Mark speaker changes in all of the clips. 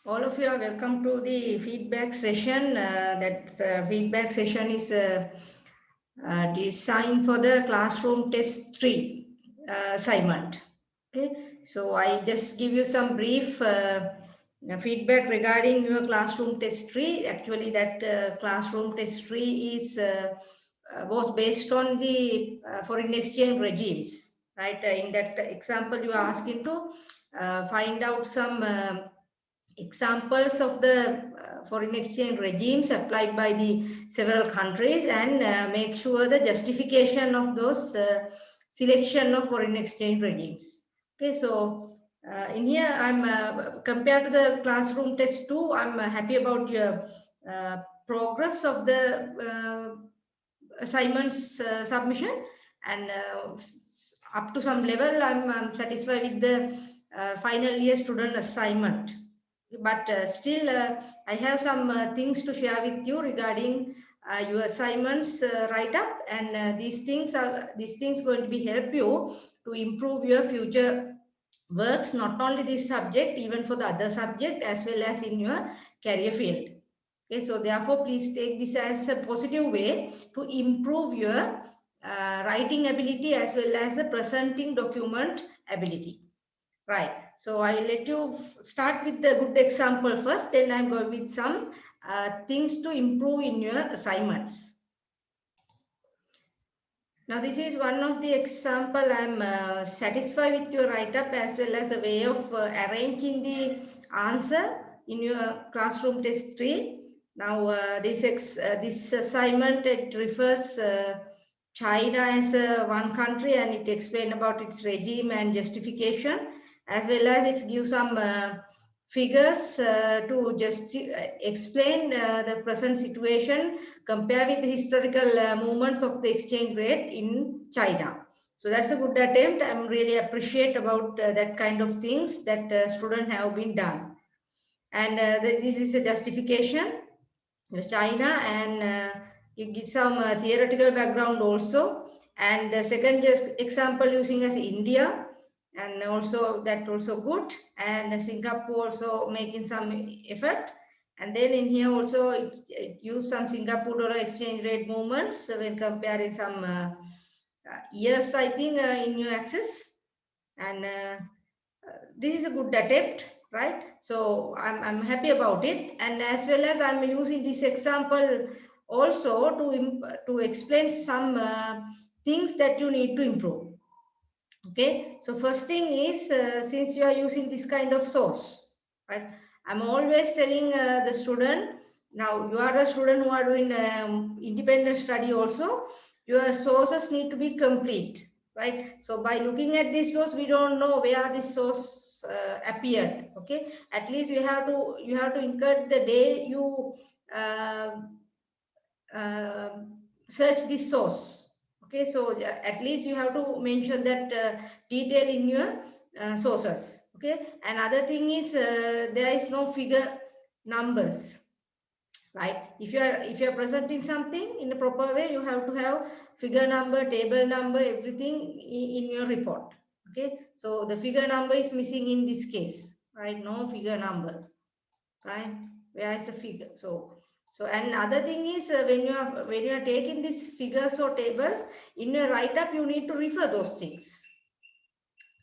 Speaker 1: All of you are welcome to the feedback session. That feedback session is designed for the classroom test 3 assignment. Okay, so I just give you some brief feedback regarding your classroom test 3. Actually, that classroom test 3 is was based on the foreign exchange regimes, right? In that example, you are asking to find out some examples of the foreign exchange regimes applied by the several countries and make sure the justification of those selection of foreign exchange regimes. Okay, so in here I'm compared to the classroom test 2, I'm happy about your progress of the assignments submission, and up to some level I'm satisfied with the final year student assignment. But still I have some things to share with you regarding your assignments write up, and these things going to be help you to improve your future works, not only this subject, even for the other subject as well as in your career field. Okay, so therefore please take this as a positive way to improve your writing ability as well as the presenting document ability. Right. So I will let you start with the good example first, then I'm going with some things to improve in your assignments. Now this is one of the example. I'm satisfied with your write-up as well as the way of arranging the answer in your classroom test 3. Now this assignment, it refers China as one country, and it explains about its regime and justification, as well as it gives some figures to just explain the present situation, compare with the historical movements of the exchange rate in China. So that's a good attempt. I'm really appreciate about that kind of things that students have been done. And this is a justification with China, and you give some theoretical background also. And the second just example using as India, and also that also good, and Singapore also making some effort. And then in here also it use some Singapore dollar exchange rate movements when comparing some years, I think, in your access. And this is a good attempt, right? So I'm happy about it, and as well as I'm using this example also to explain some things that you need to improve. Okay, so first thing is since you are using this kind of source, right? I'm always telling the student, now you are a student who are doing independent study also, your sources need to be complete, right? So by looking at this source, we don't know where this source appeared. Okay, at least you have to include the day you uh, uh, search this source. Okay, so at least you have to mention that detail in your sources. Okay, another thing is there is no figure numbers, right? If you are presenting something in a proper way, you have to have figure number, table number, everything in your report. Okay, so the figure number is missing in this case, right? No figure number, right? Where is the figure? So another thing is when you are taking these figures or tables in your write up, you need to refer those things,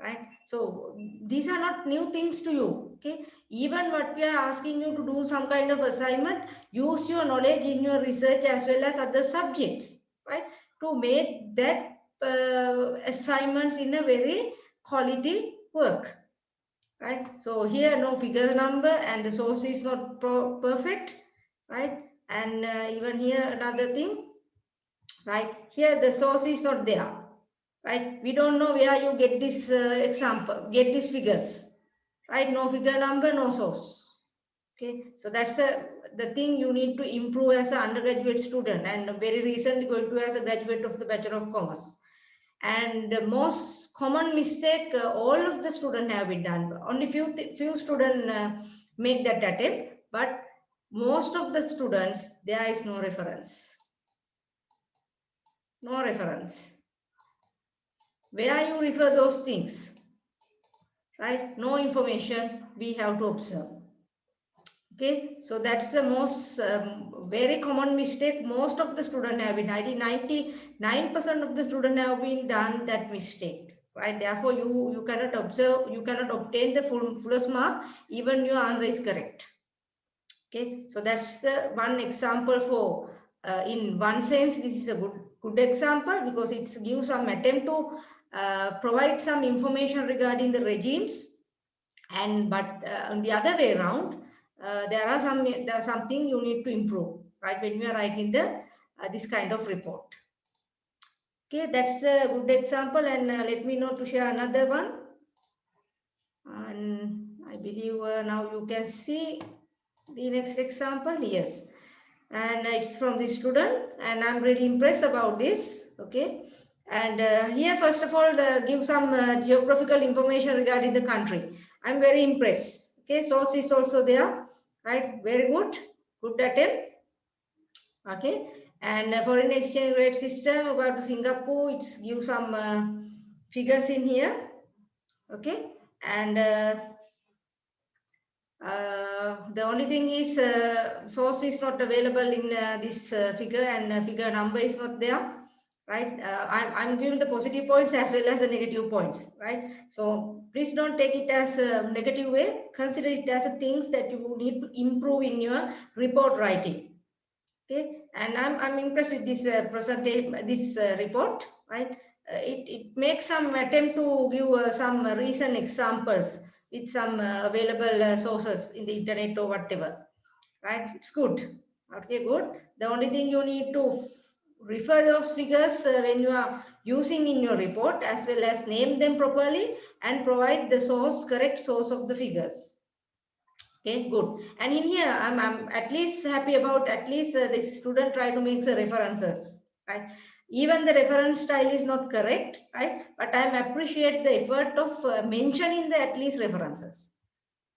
Speaker 1: right? So these are not new things to you. Okay, even what we are asking you to do some kind of assignment, use your knowledge in your research as well as other subjects, right, to make that assignments in a very quality work, right? So here no figure number and the source is not perfect, right? And even here another thing, right? Here the source is not there, right? We don't know where you get this example, get these figures, right? No figure number, no source. Okay, so that's the thing you need to improve as an undergraduate student, and very recently going to as a graduate of the Bachelor of Commerce. And the most common mistake all of the students have been done. Only few students make that attempt, but most of the students there is no reference. No reference. Where you refer those things, right? No information. We have to observe. Okay, so that's the most very common mistake most of the students have been. 99% of the students have been done that mistake, right? Therefore, you cannot observe, you cannot obtain the fullest mark even your answer is correct. Okay, so that's one example for in one sense this is a good example because it gives some attempt to provide some information regarding the regimes, and but on the other way around there are something you need to improve, right, when you are writing the this kind of report. Okay, that's a good example, and let me know to share another one. And I believe now you can see the next example. Yes, and it's from the student, and I'm really impressed about this. Okay, and here first of all give some geographical information regarding the country. I'm very impressed. Okay, source is also there, right? Very good attempt. Okay, and foreign exchange rate system about Singapore, it's give some figures in here. Okay, and the only thing is source is not available in this figure, and figure number is not there, right? I'm giving the positive points as well as the negative points, right? So please don't take it as a negative way. Consider it as a things that you need to improve in your report writing. Okay, and I'm impressed with this presentation, this report, right? It makes some attempt to give some recent examples with some available sources in the internet or whatever, right? It's good. Okay, good. The only thing you need to refer those figures when you are using in your report, as well as name them properly and provide the source, correct source of the figures. Okay, good. And in here, I'm at least happy about at least the student try to make the references, right? Even the reference style is not correct, right? But I appreciate the effort of mentioning the at least references.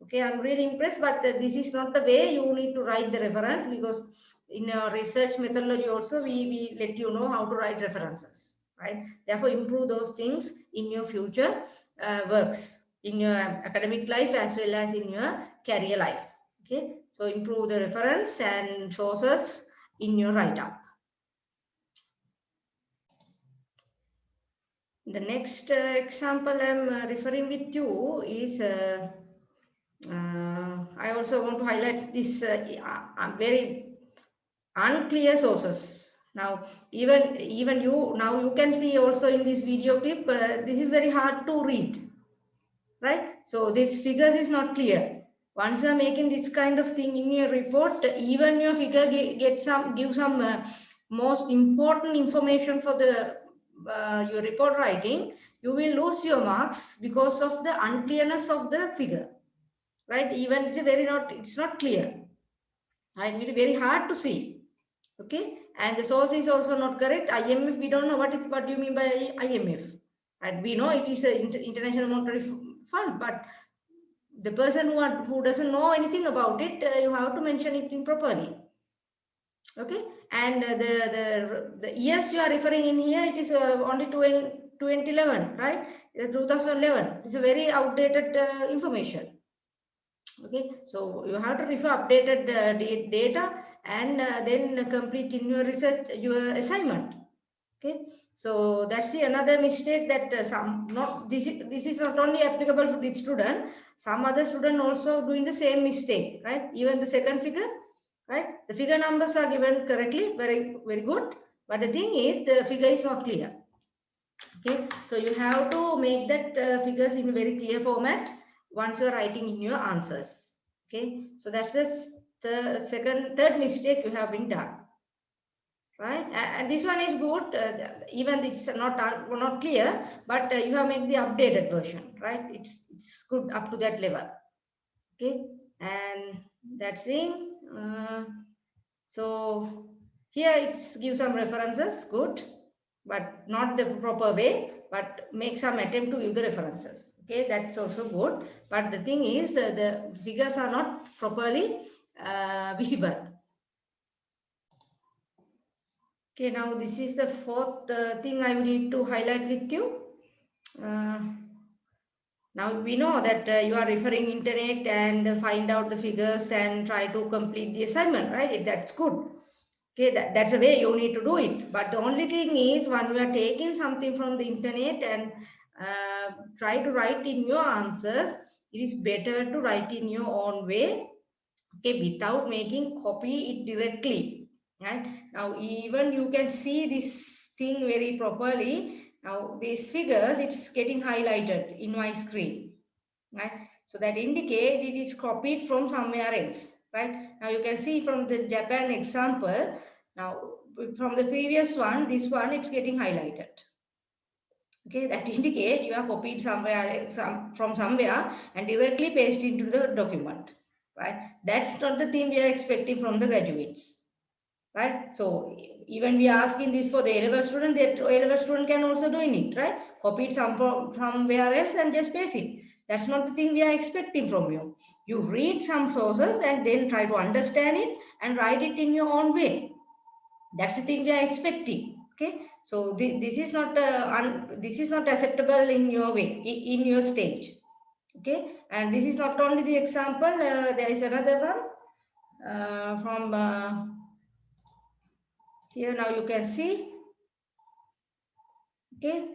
Speaker 1: Okay, I'm really impressed, but this is not the way you need to write the reference, because in your research methodology also we let you know how to write references, right? Therefore, improve those things in your future works, in your academic life as well as in your career life. Okay, so improve the reference and sources in your write-up. The next example I'm referring with you is I also want to highlight this very unclear sources. Now, even you now you can see also in this video clip, this is very hard to read, right? So this figures is not clear. Once you are making this kind of thing in your report, even your figure give some most important information for the your report writing, you will lose your marks because of the unclearness of the figure, right? Even it's not clear, right? It will be very hard to see. Okay, and the source is also not correct. IMF, we don't know what do you mean by IMF, and we know it is an international monetary fund, but the person who doesn't know anything about it, you have to mention it improperly. Okay, and the years you are referring in here, it is only 2011, right? 2011. It's a very outdated information. Okay, so you have to refer updated data and then complete in your research your assignment. Okay, so that's the another mistake that this is not only applicable for this student, some other student also doing the same mistake, right? Even the second figure, right? The figure numbers are given correctly, very good, but the thing is the figure is not clear. Okay, so you have to make that figures in a very clear format once you are writing in your answers. Okay, so that's the third mistake you have been done, right? And this one is good. Even this is not clear, but you have made the updated version, right? It's good up to that level. Okay, and that's it. So here it's give some references, good, but not the proper way, but make some attempt to give the references. Okay, that's also good. But the thing is the figures are not properly visible. Okay, now this is the fourth thing I need to highlight with you. Now we know that you are referring internet and find out the figures and try to complete the assignment, right? That's good. Okay, that's the way you need to do it. But the only thing is, when we are taking something from the internet and try to write in your answers, it is better to write in your own way, okay, without making copy it directly. Right? Now, even you can see this thing very properly. Now, these figures, it's getting highlighted in my screen. Right? So that indicate it is copied from somewhere else. Right? Now, you can see from the Japan example, now from the previous one, this one, it's getting highlighted. Okay, that indicate you are copied somewhere, from somewhere and directly paste into the document, right? That's not the thing we are expecting from the graduates, right? So even we are asking this for the A-level student, that A-level student can also doing it, right? Copy it from where else and just paste it. That's not the thing we are expecting from you. You read some sources and then try to understand it and write it in your own way. That's the thing we are expecting. Okay, so this is not this is not acceptable in your way, in your stage. Okay, and this is not only the example. There is another one from here. Now you can see. Okay,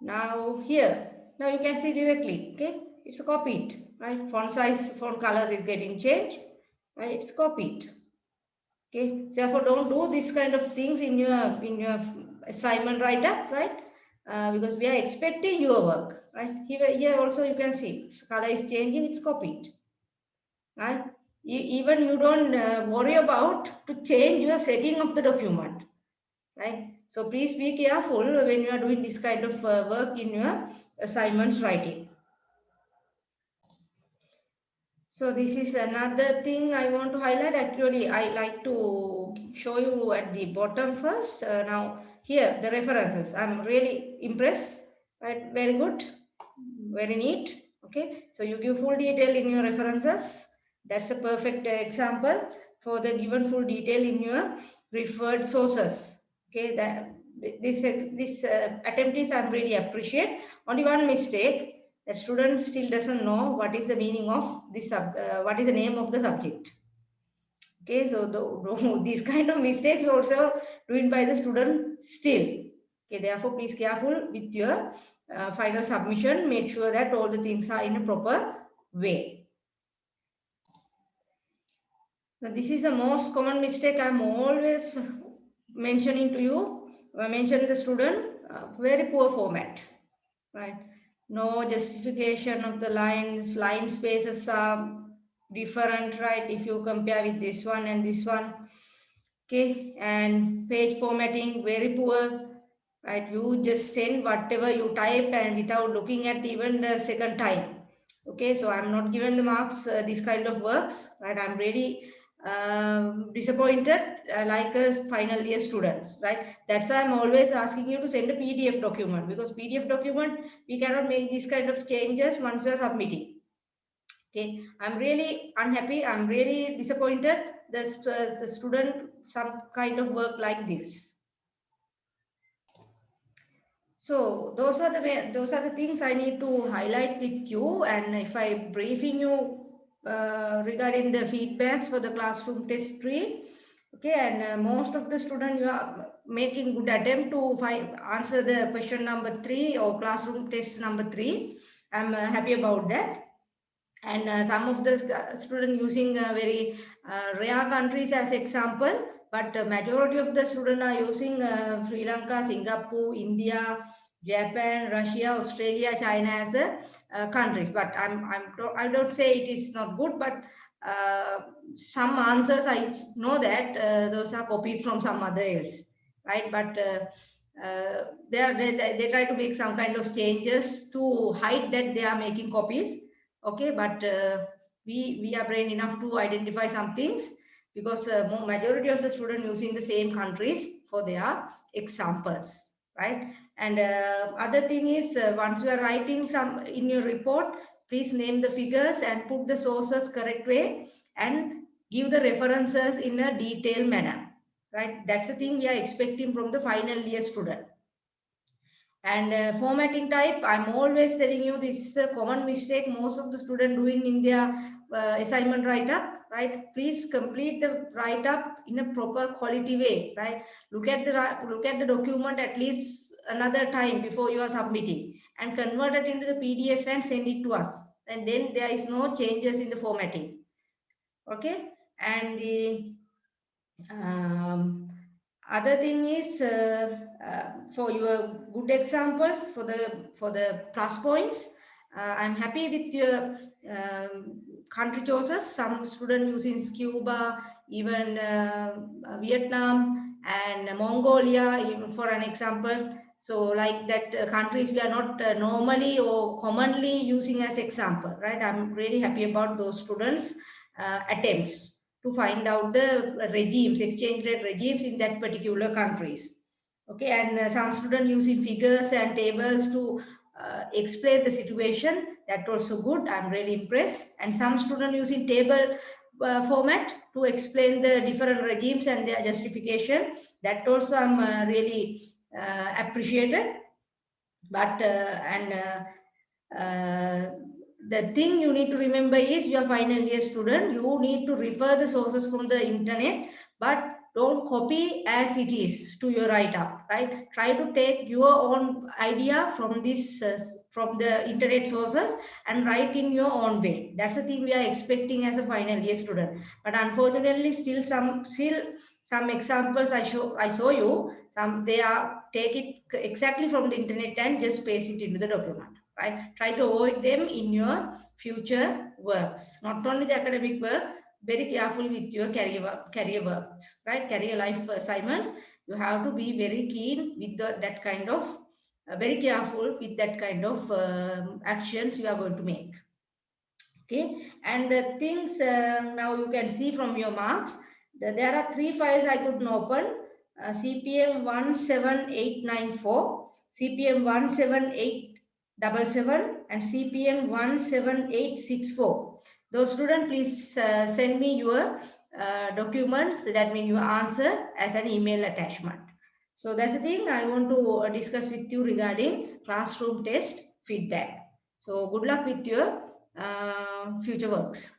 Speaker 1: now here. Now you can see directly. Okay, it's copied. Right, font size, font colors is getting changed. Right, it's copied. Okay, so therefore don't do this kind of things in your assignment write-up, right? Because we are expecting your work, right? Here also you can see color is changing, it's copied, right? Even you don't worry about to change your setting of the document, right? So please be careful when you are doing this kind of work in your assignments writing. So this is another thing I want to highlight. Actually, I like to show you at the bottom first. Now here, the references. I'm really impressed. Right? Very good. Very neat. Okay. So you give full detail in your references. That's a perfect example for the given full detail in your referred sources. Okay. This attempt is I'm really appreciate. Only one mistake. That student still doesn't know what is the meaning of this what is the name of the subject. Okay, so these kind of mistakes also doing by the student still. Okay, therefore please careful with your final submission. Make sure that all the things are in a proper way. Now this is the most common mistake I'm always mentioning to you. Mention the student very poor format, right? No justification of the lines, line spaces are different, right? If you compare with this one and this one, okay, and page formatting very poor, right? You just send whatever you type and without looking at even the second time. Okay, so I'm not given the marks this kind of works, right? I'm really disappointed like a final year students, right? That's why I'm always asking you to send a PDF document, because PDF document we cannot make these kind of changes once you're submitting. Okay, I'm really unhappy, I'm really disappointed the student some kind of work like this. So those are the things I need to highlight with you. And if I briefing you regarding the feedbacks for the classroom test 3, okay, and most of the students you are making good attempt to answer the question number 3 or classroom test number 3. I'm happy about that. And some of the students using very rare countries as example, but majority of the students are using Sri Lanka, Singapore, India, Japan, Russia, Australia, China as countries. But I don't say it is not good, but some answers I know that those are copied from some other else, right? But they try to make some kind of changes to hide that they are making copies. Okay, but we are brain enough to identify some things, because majority of the students using the same countries for their examples, right? And other thing is, once you are writing some in your report, please name the figures and put the sources correct way and give the references in a detailed manner, right? That's the thing we are expecting from the final year student. And formatting type, I'm always telling you this common mistake most of the students doing in their assignment write-up, right? Please complete the write-up in a proper quality way, right? Look at the document at least another time before you are submitting, and convert it into the PDF and send it to us. And then there is no changes in the formatting. Okay, and the other thing is for your good examples for the plus points. I'm happy with your country choices. Some student using Cuba, even Vietnam and Mongolia, even for an example. So like that countries we are not normally or commonly using as example, right? I'm really happy about those students' attempts to find out the regimes, exchange rate regimes in that particular countries. Okay, and some students using figures and tables to explain the situation. That also good. I'm really impressed. And some students using table format to explain the different regimes and their justification. That also I'm really appreciated. But the thing you need to remember is you are final year student. You need to refer the sources from the internet, but don't copy as it is to your write-up, right? Try to take your own idea from this from the internet sources and write in your own way. That's the thing we are expecting as a final year student. But unfortunately, still some examples I saw you. Some they are take it exactly from the internet and just paste it into the document, right? Try to avoid them in your future works. Not only the academic work, very careful with your career works, right? Career life assignments. You have to be very keen with that kind of, very careful with that kind of actions you are going to make. Okay, and the things now you can see from your marks, there are 3 files I couldn't open. CPM 17894, CPM 17877, and CPM 17864. Those students, please send me your documents, that means your answer, as an email attachment. So that's the thing I want to discuss with you regarding classroom test feedback. So good luck with your future works.